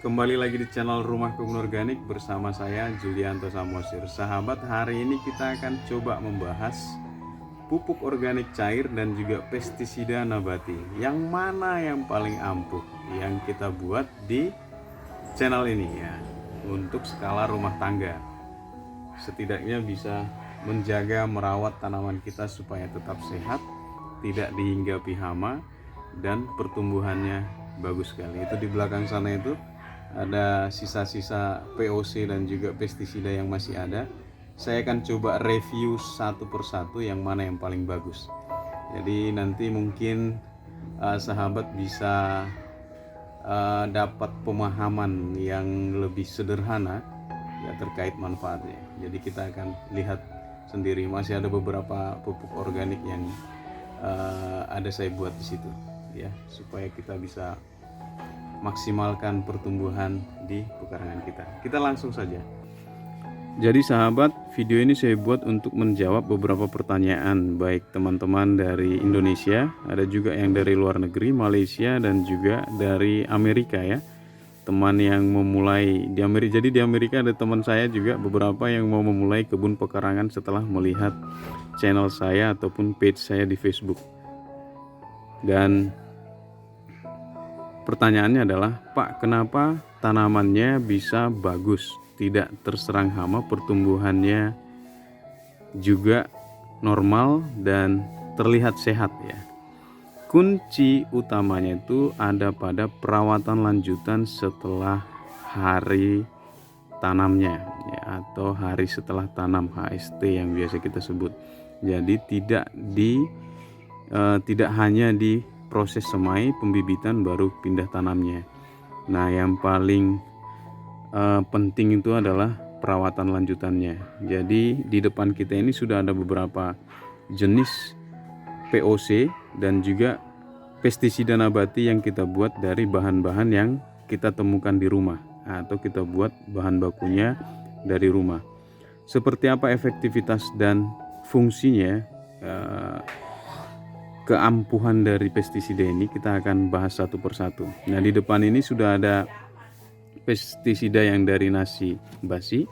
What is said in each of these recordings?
kembali lagi di channel Rumah Kebun Organik bersama saya Julianto Samosir. Sahabat, hari ini kita akan coba membahas pupuk organik cair dan juga pestisida nabati. Yang mana yang paling ampuh yang kita buat di channel ini ya, untuk skala rumah tangga. Setidaknya bisa menjaga merawat tanaman kita supaya tetap sehat, tidak dihinggapi hama, dan pertumbuhannya bagus sekali. Itu di belakang sana itu ada sisa-sisa POC dan juga pestisida yang masih ada. Saya akan coba review satu persatu yang mana yang paling bagus. Jadi nanti mungkin sahabat bisa dapat pemahaman yang lebih sederhana ya terkait manfaatnya. Jadi kita akan lihat sendiri, masih ada beberapa pupuk organik yang ada saya buat di situ ya, supaya kita bisa maksimalkan pertumbuhan di pekarangan kita. Kita langsung saja. Jadi sahabat, video ini saya buat untuk menjawab beberapa pertanyaan baik teman-teman dari Indonesia, ada juga yang dari luar negeri, Malaysia, dan juga dari Amerika ya. Teman yang memulai di Amerika. Jadi di Amerika ada teman saya juga beberapa yang mau memulai kebun pekarangan setelah melihat channel saya ataupun page saya di Facebook. Dan pertanyaannya adalah, Pak, kenapa tanamannya bisa bagus, tidak terserang hama, pertumbuhannya juga normal dan terlihat sehat ya? Kunci utamanya itu ada pada perawatan lanjutan setelah hari tanamnya ya, atau hari setelah tanam, HST yang biasa kita sebut. Jadi tidak hanya di proses semai pembibitan baru pindah tanamnya. Nah, yang paling penting itu adalah perawatan lanjutannya. Jadi di depan kita ini sudah ada beberapa jenis POC dan juga pestisida nabati yang kita buat dari bahan-bahan yang kita temukan di rumah, atau kita buat bahan bakunya dari rumah. Seperti apa efektivitas dan fungsinya, keampuhan dari pestisida ini kita akan bahas satu persatu. Nah, di depan ini sudah ada pestisida yang dari nasi basi.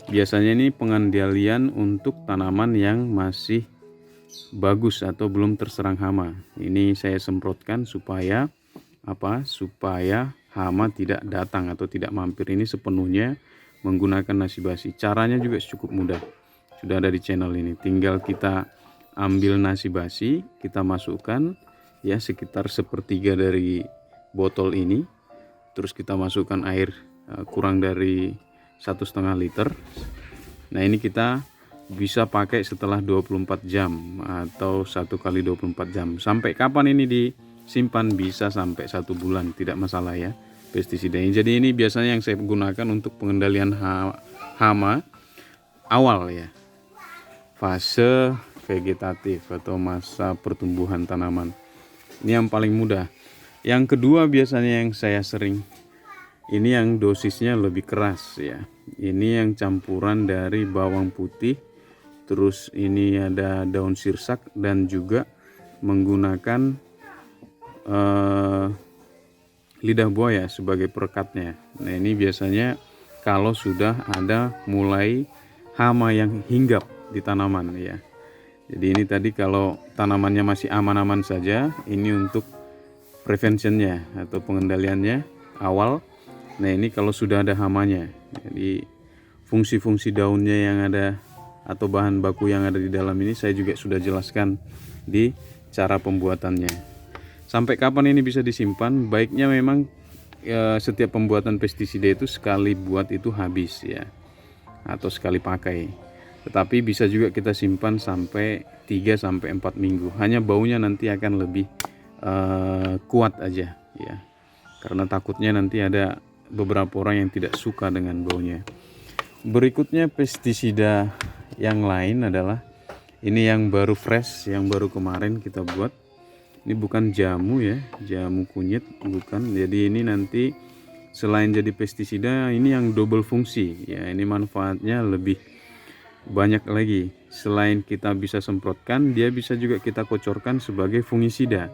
Biasanya ini pengendalian untuk tanaman yang masih bagus atau belum terserang hama. Ini saya semprotkan supaya supaya hama tidak datang atau tidak mampir. Ini sepenuhnya menggunakan nasi basi. Caranya juga cukup mudah. Sudah ada di channel ini. Tinggal kita ambil nasi basi, kita masukkan ya sekitar sepertiga dari botol ini. Terus kita masukkan air kurang dari 1,5 liter. Nah, ini kita bisa pakai setelah 24 jam atau 1 kali 24 jam. Sampai kapan ini disimpan? Bisa sampai 1 bulan, tidak masalah ya pestisida ini. Jadi ini biasanya yang saya gunakan untuk pengendalian hama awal ya, fase vegetatif atau masa pertumbuhan tanaman. Ini yang paling mudah. Yang kedua biasanya yang saya sering, ini yang dosisnya lebih keras ya. Ini yang campuran dari bawang putih, terus ini ada daun sirsak dan juga menggunakan lidah buaya sebagai perekatnya. Nah, ini biasanya kalau sudah ada mulai hama yang hinggap di tanaman ya. Jadi ini tadi kalau tanamannya masih aman-aman saja, ini untuk preventionnya atau pengendaliannya awal. Nah, ini kalau sudah ada hamanya, jadi fungsi-fungsi daunnya yang ada atau bahan baku yang ada di dalam ini saya juga sudah jelaskan di cara pembuatannya. Sampai kapan ini bisa disimpan? Baiknya memang setiap pembuatan pestisida itu sekali buat itu habis ya, atau sekali pakai. Tetapi bisa juga kita simpan sampai 3-4 minggu. Hanya baunya nanti akan lebih kuat aja ya. Karena takutnya nanti ada beberapa orang yang tidak suka dengan baunya. Berikutnya pestisida yang lain adalah ini yang baru fresh, yang baru kemarin kita buat. Ini bukan jamu ya, jamu kunyit bukan. Jadi ini nanti selain jadi pestisida, ini yang double fungsi ya. Ini manfaatnya lebih banyak lagi. Selain kita bisa semprotkan, dia bisa juga kita kocorkan sebagai fungisida.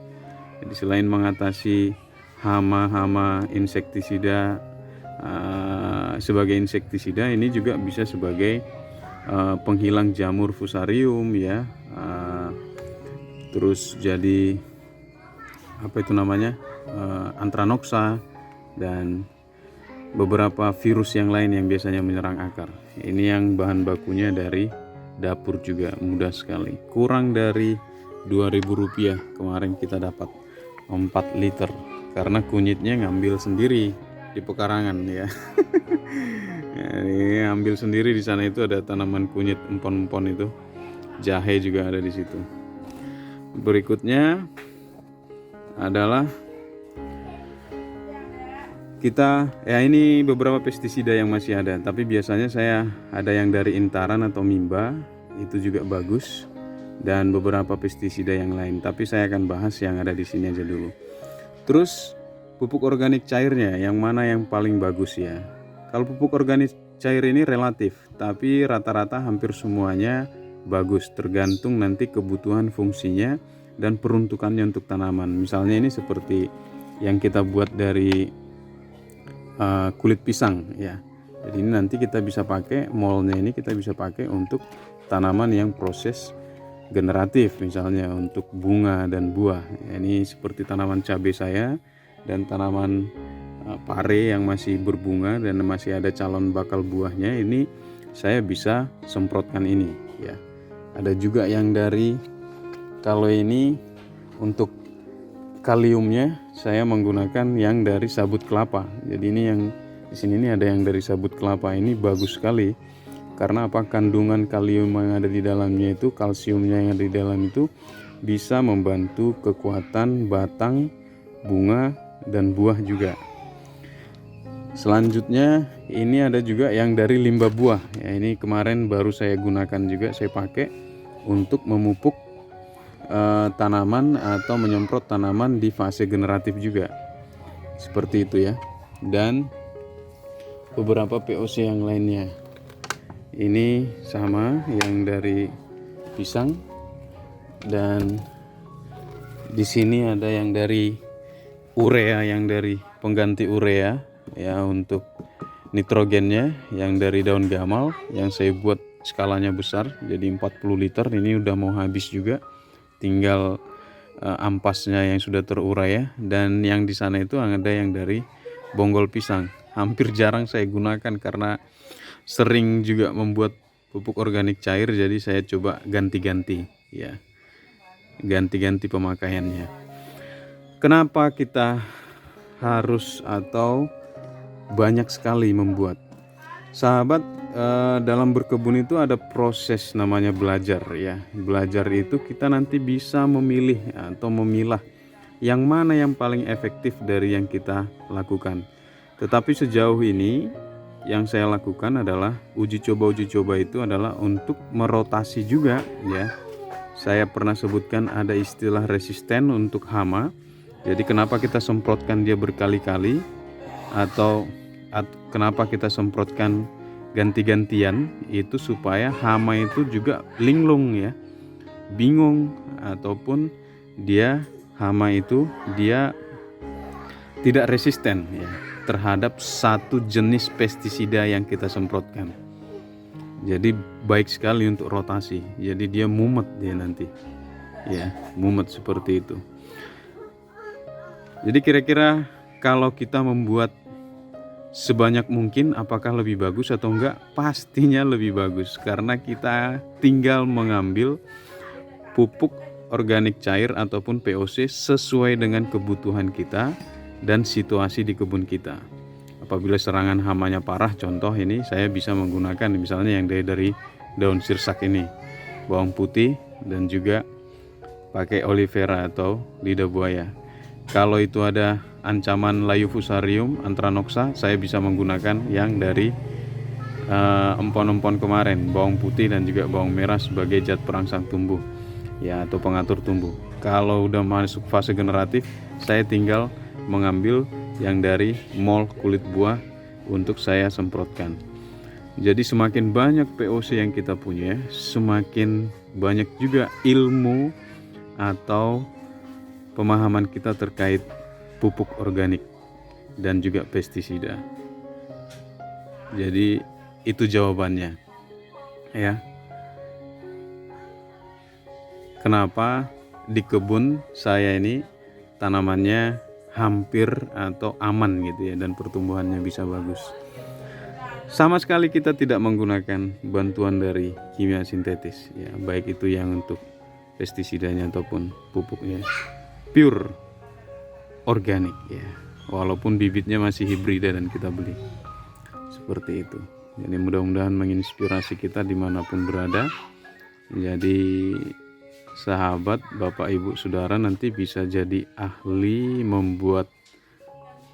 Jadi selain mengatasi hama-hama insektisida sebagai insektisida, ini juga bisa sebagai penghilang jamur fusarium ya. Terus jadi apa itu namanya, antranoksa dan beberapa virus yang lain yang biasanya menyerang akar. Ini yang bahan bakunya dari dapur juga, mudah sekali. Kurang dari Rp2.000 kemarin kita dapat 4 liter karena kunyitnya ngambil sendiri di pekarangan ya. Ini ambil sendiri, di sana itu ada tanaman kunyit empon-empon itu. Jahe juga ada di situ. Berikutnya adalah kita ini beberapa pestisida yang masih ada, tapi biasanya saya ada yang dari Intaran atau Mimba, itu juga bagus, dan beberapa pestisida yang lain, tapi saya akan bahas yang ada di sini aja dulu. Terus pupuk organik cairnya yang mana yang paling bagus ya? Kalau pupuk organik cair ini relatif, tapi rata-rata hampir semuanya bagus, tergantung nanti kebutuhan fungsinya dan peruntukannya untuk tanaman. Misalnya ini seperti yang kita buat dari kulit pisang ya. Jadi ini nanti kita bisa pakai molnya, ini kita bisa pakai untuk tanaman yang proses generatif, misalnya untuk bunga dan buah. Ini seperti tanaman cabai saya dan tanaman pare yang masih berbunga dan masih ada calon bakal buahnya, ini saya bisa semprotkan ini ya. Ada juga yang dari, kalau ini untuk kaliumnya saya menggunakan yang dari sabut kelapa. Jadi ini yang di sini ini ada yang dari sabut kelapa, ini bagus sekali karena apa, kandungan kalium yang ada di dalamnya itu, kalsiumnya yang ada di dalam itu bisa membantu kekuatan batang, bunga dan buah juga. Selanjutnya ini ada juga yang dari limbah buah ya, ini kemarin baru saya gunakan juga, saya pakai untuk memupuk tanaman atau menyemprot tanaman di fase generatif juga, seperti itu ya. Dan beberapa POC yang lainnya ini sama, yang dari pisang, dan di sini ada yang dari urea, yang dari pengganti urea ya, untuk nitrogennya yang dari daun gamal yang saya buat skalanya besar jadi 40 liter. Ini udah mau habis juga, tinggal ampasnya yang sudah terurai ya. Dan yang di sana itu ada yang dari bonggol pisang, hampir jarang saya gunakan karena sering juga membuat pupuk organik cair, jadi saya coba ganti-ganti ya, ganti-ganti pemakaiannya. Kenapa kita harus atau banyak sekali membuat? Sahabat, dalam berkebun itu ada proses namanya belajar ya. Belajar itu kita nanti bisa memilih atau memilah yang mana yang paling efektif dari yang kita lakukan. Tetapi sejauh ini yang saya lakukan adalah uji coba itu adalah untuk merotasi juga ya. Saya pernah sebutkan ada istilah resisten untuk hama. Jadi kenapa kita semprotkan dia berkali-kali, atau kenapa kita semprotkan ganti-gantian, itu supaya hama itu juga linglung ya, bingung, ataupun dia hama itu dia tidak resisten ya terhadap satu jenis pestisida yang kita semprotkan. Jadi baik sekali untuk rotasi, jadi dia mumet dia nanti ya, mumet seperti itu. Jadi kira-kira kalau kita membuat sebanyak mungkin, apakah lebih bagus atau enggak? Pastinya lebih bagus, karena kita tinggal mengambil pupuk organik cair ataupun POC sesuai dengan kebutuhan kita dan situasi di kebun kita. Apabila serangan hamanya parah, contoh ini saya bisa menggunakan misalnya yang dari daun sirsak ini, bawang putih, dan juga pakai aloe vera atau lidah buaya. Kalau itu ada ancaman layu fusarium, antranoksa, saya bisa menggunakan yang dari empon-empon kemarin, bawang putih dan juga bawang merah sebagai zat perangsang tumbuh ya, atau pengatur tumbuh. Kalau udah masuk fase generatif, saya tinggal mengambil yang dari mol kulit buah untuk saya semprotkan. Jadi semakin banyak POC yang kita punya, semakin banyak juga ilmu atau pemahaman kita terkait pupuk organik dan juga pestisida. Jadi itu jawabannya ya. Kenapa di kebun saya ini tanamannya hampir atau aman gitu ya, dan pertumbuhannya bisa bagus. Sama sekali kita tidak menggunakan bantuan dari kimia sintetis ya, baik itu yang untuk pestisidanya ataupun pupuknya. Pure organik ya, walaupun bibitnya masih hibrida dan kita beli. Seperti itu. Jadi mudah-mudahan menginspirasi kita dimanapun berada. Jadi sahabat, bapak, ibu, saudara nanti bisa jadi ahli membuat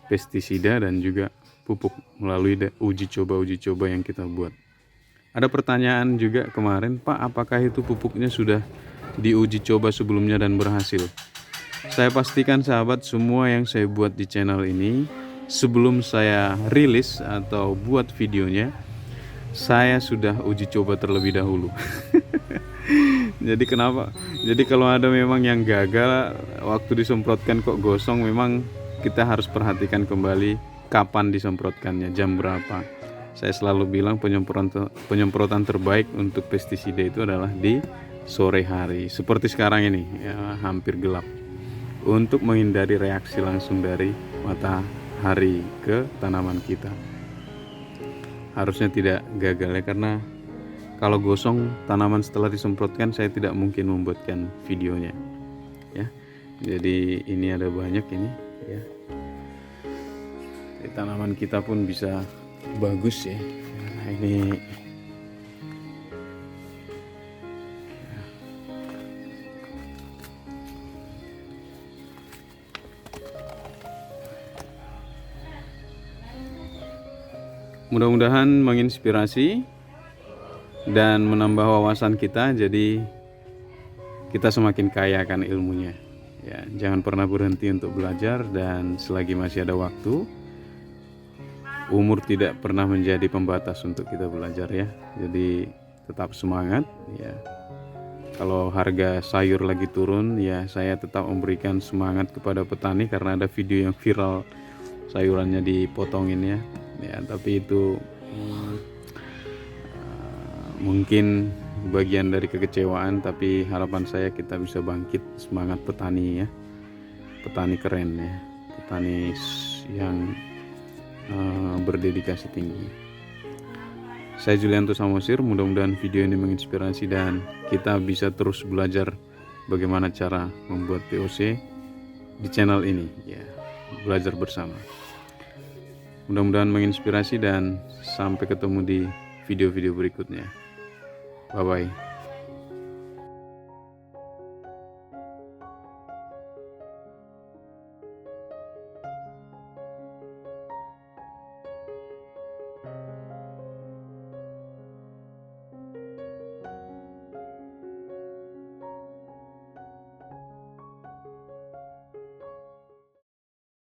pestisida dan juga pupuk melalui uji coba yang kita buat. Ada pertanyaan juga kemarin, Pak, apakah itu pupuknya sudah diuji coba sebelumnya dan berhasil? Saya pastikan sahabat, semua yang saya buat di channel ini sebelum saya rilis atau buat videonya, saya sudah uji coba terlebih dahulu. Jadi kenapa? Jadi kalau ada memang yang gagal waktu disemprotkan kok gosong, memang kita harus perhatikan kembali kapan disemprotkannya, jam berapa. Saya selalu bilang penyemprotan terbaik untuk pestisida itu adalah di sore hari, seperti sekarang ini ya, hampir gelap, untuk menghindari reaksi langsung dari matahari ke tanaman kita. Harusnya tidak gagal ya, karena kalau gosong tanaman setelah disemprotkan saya tidak mungkin membuatkan videonya ya. Jadi ini ada banyak ini ya. Jadi, tanaman kita pun bisa bagus ya. Nah, ini mudah-mudahan menginspirasi dan menambah wawasan kita, jadi kita semakin kaya akan ilmunya ya. Jangan pernah berhenti untuk belajar, dan selagi masih ada waktu, umur tidak pernah menjadi pembatas untuk kita belajar ya. Jadi tetap semangat ya. Kalau harga sayur lagi turun ya, saya tetap memberikan semangat kepada petani, karena ada video yang viral sayurannya dipotongin ya. Tapi itu mungkin bagian dari kekecewaan, tapi harapan saya kita bisa bangkit. Semangat petani ya, petani keren ya, petani yang berdedikasi tinggi. Saya Julianto Samosir, mudah-mudahan video ini menginspirasi dan kita bisa terus belajar bagaimana cara membuat POC di channel ini ya, belajar bersama. Mudah-mudahan menginspirasi dan sampai ketemu di video-video berikutnya. Bye-bye.